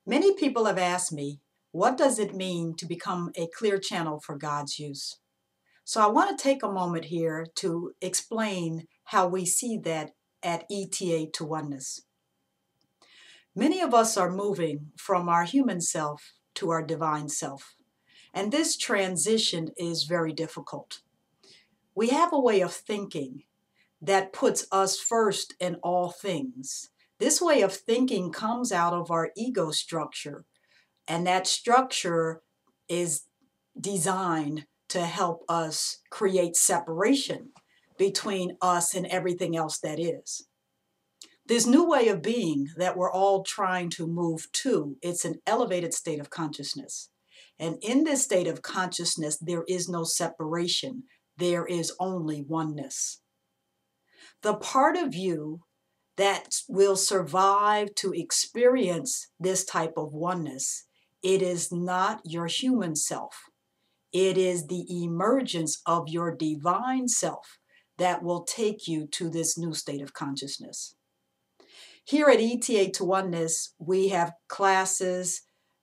Many people have asked me, what does it mean to become a clear channel for God's use? So I want to take a moment here to explain how we see that at ETA to Oneness. Many of us are moving from our human self to our divine self, and this transition is very difficult. We have a way of thinking that puts us first in all things. This way of thinking comes out of our ego structure, and that structure is designed to help us create separation between us and everything else that is. This new way of being that we're all trying to move to, it's an elevated state of consciousness. And in this state of consciousness, there is no separation. There is only oneness. The part of you that will survive to experience this type of oneness, it is not your human self. It is the emergence of your divine self that will take you to this new state of consciousness. Here at ETA to Oneness, we have classes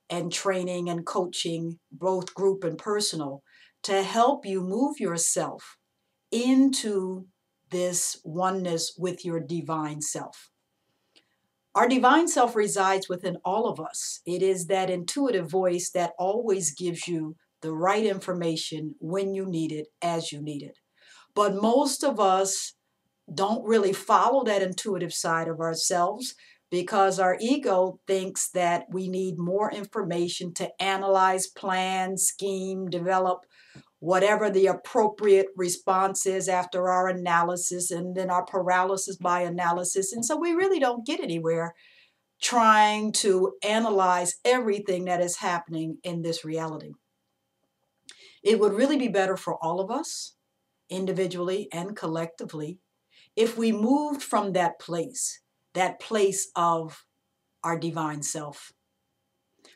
and training and coaching, both group and personal, to help you move yourself into this oneness with your divine self. Our divine self resides within all of us. It is that intuitive voice that always gives you the right information when you need it, as you need it. But most of us don't really follow that intuitive side of ourselves because our ego thinks that we need more information to analyze, plan, scheme, develop whatever the appropriate response is after our analysis, and then our paralysis by analysis. And so we really don't get anywhere trying to analyze everything that is happening in this reality. It would really be better for all of us, individually and collectively, if we moved from that place of our divine self.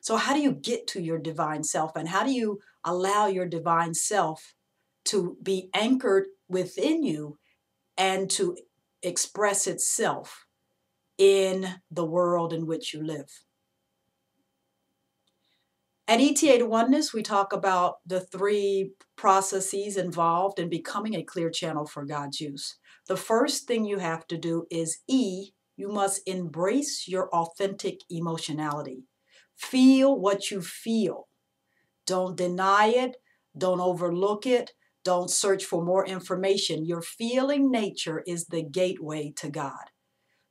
So how do you get to your divine self, and how do you allow your divine self to be anchored within you and to express itself in the world in which you live? At ETA to Oneness, we talk about the three processes involved in becoming a clear channel for God's use. The first thing you have to do is you must embrace your authentic emotionality. Feel what you feel. Don't deny it. Don't overlook it. Don't search for more information. Your feeling nature is the gateway to God.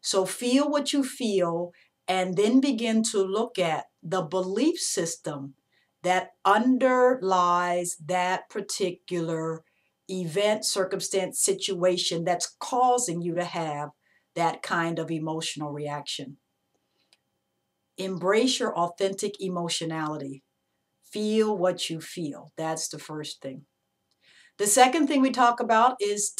So feel what you feel, and then begin to look at the belief system that underlies that particular event, circumstance, situation that's causing you to have that kind of emotional reaction. Embrace your authentic emotionality. Feel what you feel. That's the first thing. The second thing we talk about is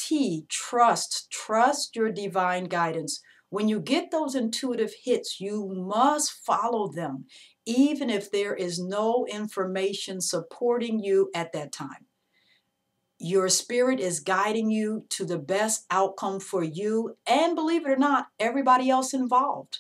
trust. Trust your divine guidance. When you get those intuitive hits, you must follow them, even if there is no information supporting you at that time. Your spirit is guiding you to the best outcome for you, and believe it or not, everybody else involved.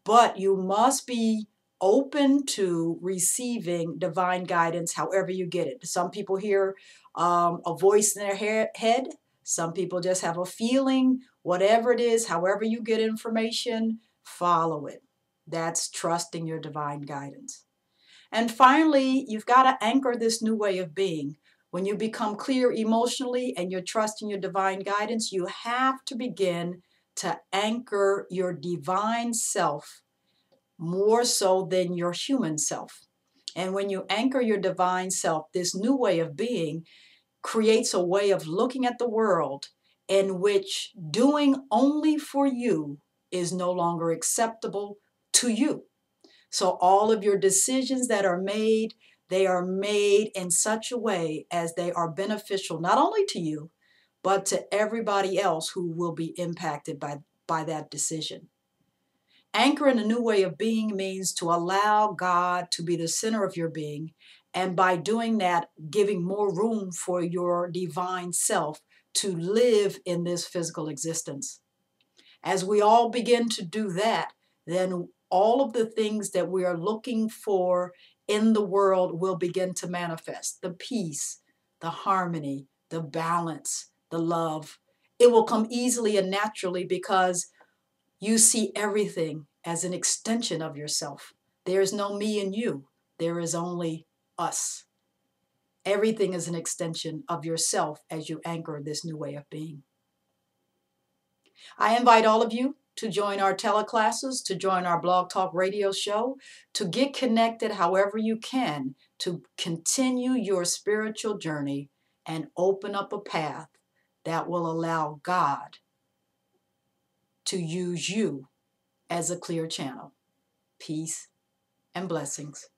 But you must be open to receiving divine guidance however you get it. Some people hear a voice in their head. Some people just have a feeling. Whatever it is, however you get information, follow it. That's trusting your divine guidance. And finally, you've got to anchor this new way of being. When you become clear emotionally and you're trusting your divine guidance, you have to begin to anchor your divine self more so than your human self. And when you anchor your divine self, this new way of being creates a way of looking at the world in which doing only for you is no longer acceptable to you. So all of your decisions that are made, they are made in such a way as they are beneficial not only to you, but to everybody else who will be impacted by that decision. Anchoring a new way of being means to allow God to be the center of your being, and by doing that, giving more room for your divine self to live in this physical existence. As we all begin to do that, then all of the things that we are looking for in the world will begin to manifest. The peace, the harmony, the balance, the love. It will come easily and naturally because you see everything as an extension of yourself. There is no me and you. There is only us. Everything is an extension of yourself as you anchor this new way of being. I invite all of you to join our teleclasses, to join our Blog Talk Radio show, to get connected however you can, to continue your spiritual journey and open up a path that will allow God to use you as a clear channel. Peace and blessings.